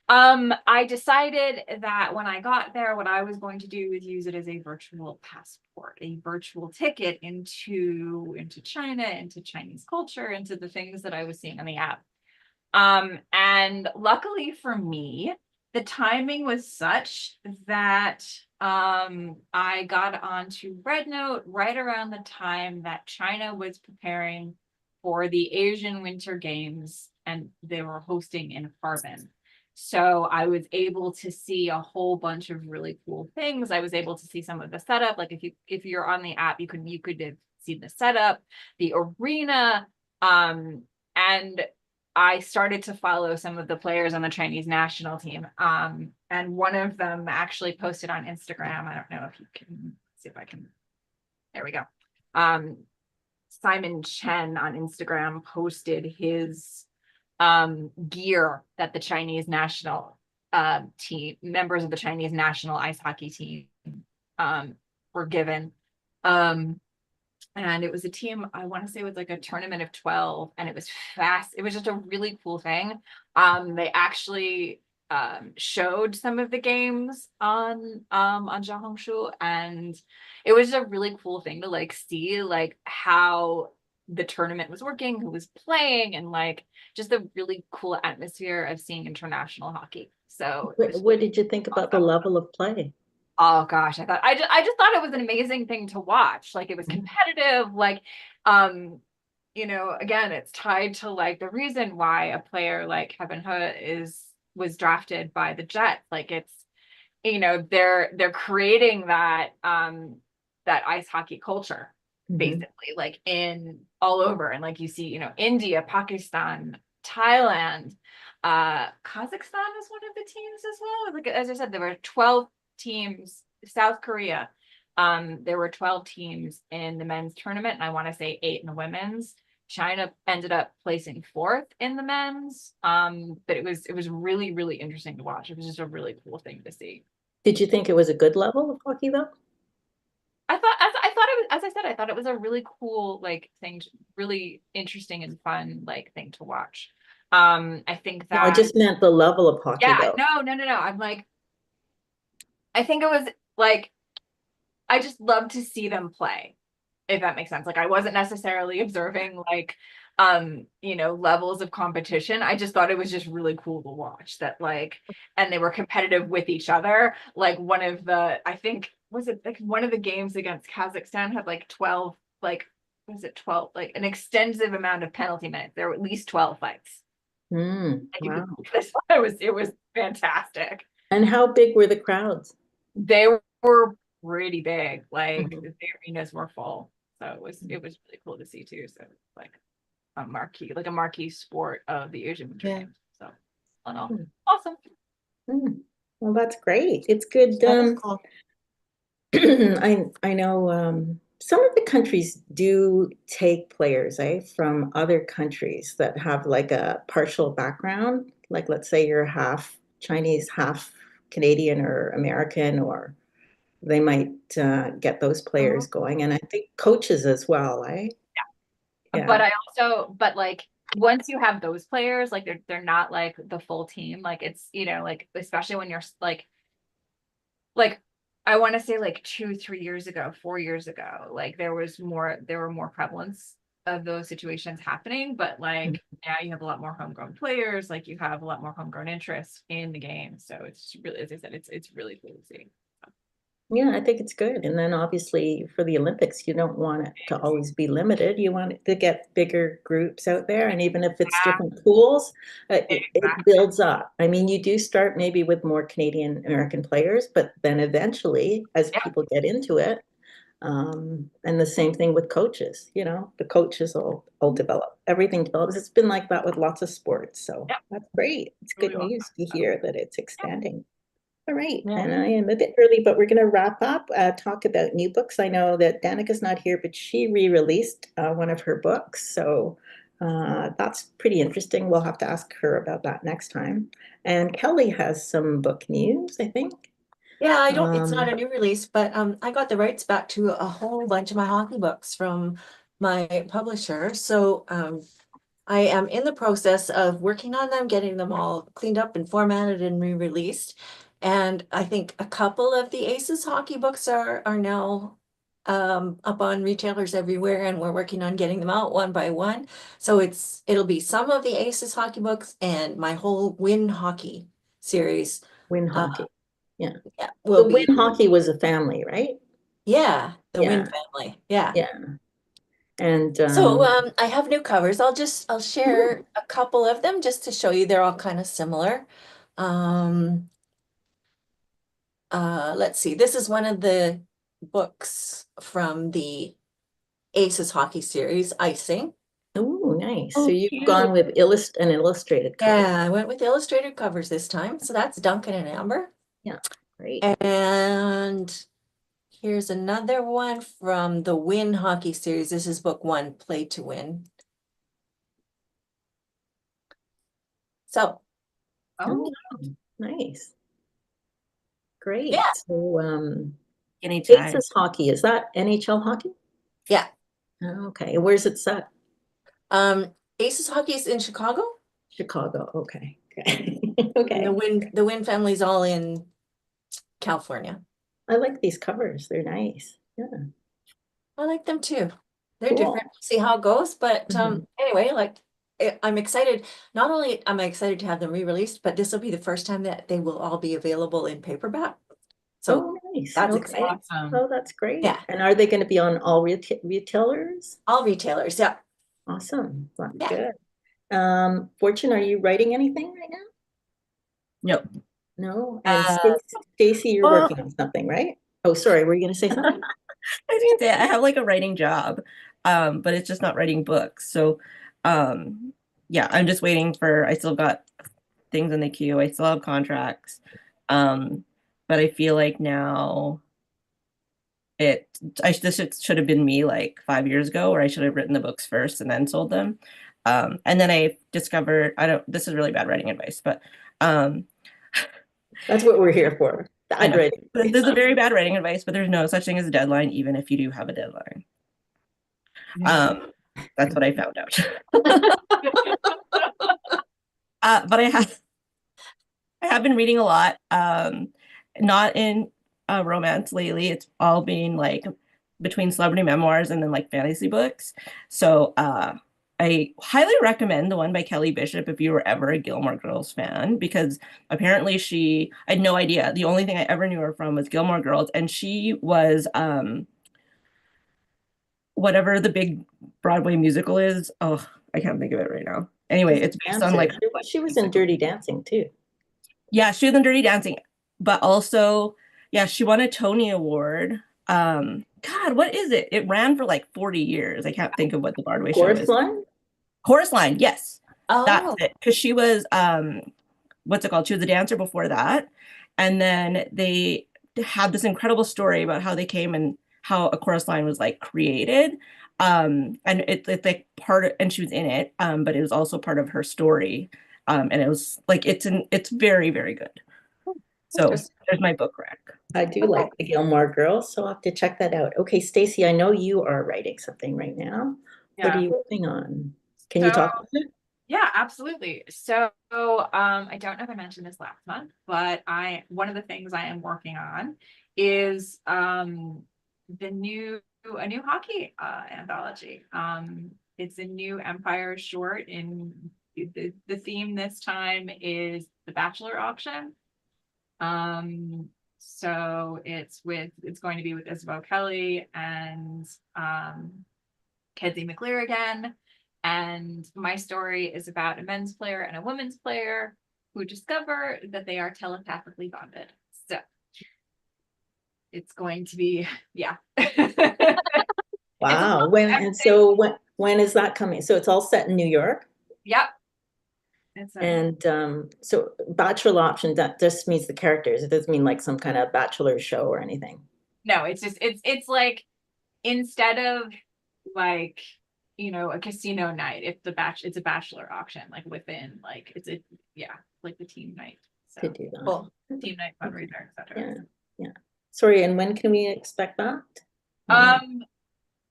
I decided that when I got there, what I was going to do is use it as a virtual passport, a virtual ticket into China, into Chinese culture, into the things that I was seeing on the app. And luckily for me, the timing was such that I got onto Red Note right around the time that China was preparing for the Asian Winter Games and they were hosting in Harbin. So I was able to see a whole bunch of really cool things. I was able to see some of the setup. Like if you're on the app, you could see the setup, the arena, and I started to follow some of the players on the Chinese national team. And one of them actually posted on Instagram. I don't know if you can see if I can. There we go. Simon Chen on Instagram posted his gear that the Chinese national team, members of the Chinese national ice hockey team were given. And it was a team, I want to say it was like a tournament of 12, and it was fast. It was just a really cool thing. They actually showed some of the games on Xiaohongshu, and it was a really cool thing to like see like how the tournament was working, who was playing, and like just a really cool atmosphere of seeing international hockey. So What did you think about the level of play? oh gosh, I just thought it was an amazing thing to watch. Like it was competitive, like again, it's tied to like the reason why a player like Kevin He was drafted by the Jets. Like it's they're creating that that ice hockey culture basically like in all over, and like you see India, Pakistan, Thailand, Kazakhstan is one of the teams as well. Like as I said, there were 12 teams. South Korea, there were 12 teams in the men's tournament, and I want to say 8 in the women's. China ended up placing 4th in the men's, but it was really, really interesting to watch. It was just a really cool thing to see. Did you think it was a good level of hockey though? as I said, I thought it was a really cool like thing, really interesting and fun like thing to watch. I think No, I that just meant the level of hockey yeah, though. no. I'm like, I think it was like I just love to see them play, if that makes sense. Like I wasn't necessarily observing like levels of competition. I just thought it was just really cool to watch that like and they were competitive with each other. Like one of the I think was it like one of the games against Kazakhstan had like 12 like was it 12 like an extensive amount of penalty minutes. There were at least 12 fights. Like you Wow. could, this it was fantastic. And how big were the crowds? They were pretty big. Like Mhm. the arenas were full. So it was really cool to see too. So like a marquee sport of the Asian Winter Yeah. Games. So all in all, Hmm. awesome. Well, that's great. It's good. That is cool. I know some of the countries do take players, from other countries that have like a partial background. Like let's say you're half Chinese, half Canadian or American, or they might get those players going. And I think coaches as well, Yeah. But like once you have those players, like they're not like the full team. Like it's like especially when you're like I want to say like 2, 3 years ago, 4 years ago, like there were more prevalence of those situations happening. But like now you have a lot more homegrown players, like you have a lot more homegrown interest in the game. So it's really, as I said, it's really cool to see. Yeah, I think it's good. And then obviously for the Olympics, you don't want it to always be limited. You want it to get bigger groups out there. And even if it's different pools, it Exactly. builds up. I mean, you do start maybe with more Canadian American players, but then eventually, as Yeah. people get into it, and the same thing with coaches, the coaches will develop. Everything develops. It's been like that with lots of sports. So Yeah. that's great. It's good Really news to awesome. hear that it's expanding. All right, Yeah. and I am a bit early, but we're going to wrap up, talk about new books. I know that Danica's not here, but she re-released one of her books, so that's pretty interesting. We'll have to ask her about that next time. And Kelly has some book news, I think. Yeah, it's not Um, a new release, but I got the rights back to a whole bunch of my hockey books from my publisher. So I am in the process of working on them, getting them all cleaned up and formatted and re-released. And I think a couple of the Aces hockey books are now up on retailers everywhere, and we're working on getting them out one by one. So it'll be some of the Aces hockey books and my whole Win hockey series. Win Uh, Hockey. Yeah. yeah, The will Win be Hockey was a family, right? the Win Yeah, family. Yeah. yeah. And So I have new covers. I'll hmm, share a couple of them just to show you they're all kind of similar. Um, let's see. This is one of the books from the Aces hockey series, Icing. oh, nice. So Oh, you've gone cute. with an illustrated cover. Yeah, I went with illustrated covers this time. So that's Duncan and Amber. Yeah, great. And here's another one from the Win hockey series. This is book one, Play to Win. So Oh, Oh, nice. Great. yeah, So, Anytime. Aces hockey, is that NHL hockey? yeah. Oh, okay. Where's it set? Aces hockey is in Chicago. Chicago. Okay. Okay. And the Okay. Wynn family's all in California. I like these covers. They're nice. Yeah, I like them too. They're different. cool. See how it goes. But Mhm. anyway, like I'm excited. Not only am I excited to have them re-released, but this will be the first time that they will all be available in paperback. So Oh, nice. that's Okay. exciting. awesome. Oh, that's great. Yeah, And are they going to be on all retailers? all retailers. Yeah, Awesome. That's yeah. good. Fortune, are you writing anything right now? Nope. No. And Uh, Stacey, you're Well, working on something, right? Oh, sorry. Were you going to say I something? was gonna say I have like a writing job, but it's just not writing books. So, yeah, I'm just waiting for. I still got things in the queue. I still have contracts, um, but I feel like now it. Should have been me like 5 years ago, where I should have written the books first and then sold them. And then I discovered I don't. This is really bad writing advice, but um, That's what we're here for. I know. writing. There's a very bad writing advice, but there's no such thing as a deadline, even if you do have a deadline. That's what I found out. But I have been reading a lot. Not in romance lately. It's all been like between celebrity memoirs and then like fantasy books. So I highly recommend the one by Kelly Bishop if you were ever a Gilmore Girls fan, because apparently I had no idea. The only thing I ever knew her from was Gilmore Girls, and she was whatever the big Broadway musical is. Oh, I can't think of it right now. Anyway, it's based on like She was in Dirty Dancing too. yeah, she was in Dirty Dancing, but also yeah, she won a Tony Award. God, what is it? It ran for like 40 years. I can't think of what the Broadway show Chorus is. Line? Chorus Line, yes. That's Oh, it. Because she was what's it called? She was a dancer before that. And then they had this incredible story about how they came and how a chorus line was like created. And it's like part of, and she was in it, but it was also part of her story. And it was like it's very, very good. So interesting. there's my book rack. I do like the Gilmore Girls, so I'll have to check that out. Okay, Stacey, I know you are writing something right now. What are Yeah. you working on? Can you talk about it? Yeah, absolutely. So, I don't know if I mentioned this last month, but one of the things I am working on is a new hockey anthology. It's a new Empire short, and the theme this time is the Bachelor auction. So it's going to be with Isabel Kelly and Kedzie McClear again. And my story is about a men's player and a women's player who discover that they are telepathically bonded. So it's going to be, yeah. Wow. When is that coming? So it's all set in New York? Yep. And so Bachelor option, that just means the characters. It doesn't mean like some kind of Bachelor show or anything. No, it's just it's like, instead of like, a casino night, it's a Bachelor auction, like within, like like the team night. So To do that. Cool. team night fundraiser, etc. Yeah. Sorry, and when can we expect that?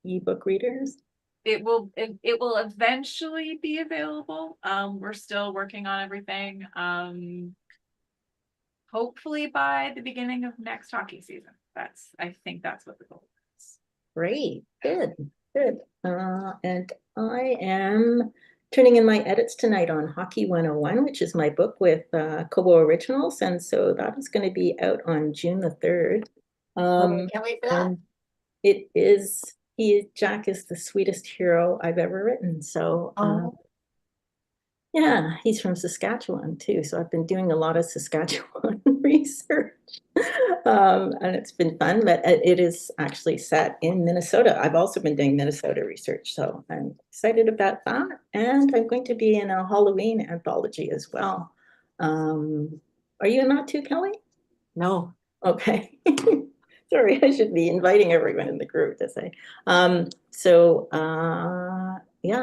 Ebook readers? It will eventually be available. We're still working on everything. Hopefully by the beginning of next hockey season. I think that's what the goal is. Great, good. And I am turning in my edits tonight on Hockey 101, which is my book with Kobo Originals. And so that is going to be out on June the 3rd. Can't wait for that. And Jack is the sweetest hero I've ever written. So yeah, he's from Saskatchewan too. So I've been doing a lot of Saskatchewan research. And it's been fun, but it is actually set in Minnesota. I've also been doing Minnesota research, so I'm excited about that. And I'm going to be in a Halloween anthology as well. Are you in that too, Kelly? No. Okay. Sorry, I should be inviting everyone in the group to say. Yeah,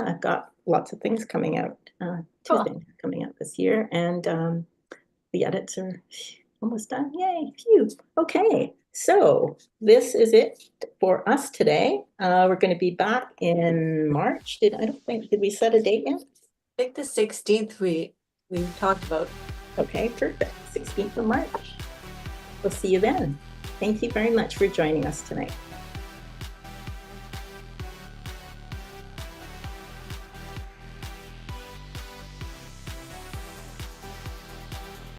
I've got lots of things coming out. Two Cool. things coming out this year, and the edits are almost done. Yay, phew. Okay, so this is it for us today. We're going to be back in March. Did we set a date yet? I think the 16th we talked about. Okay, perfect. 16th of March. We'll see you then. Thank you very much for joining us tonight.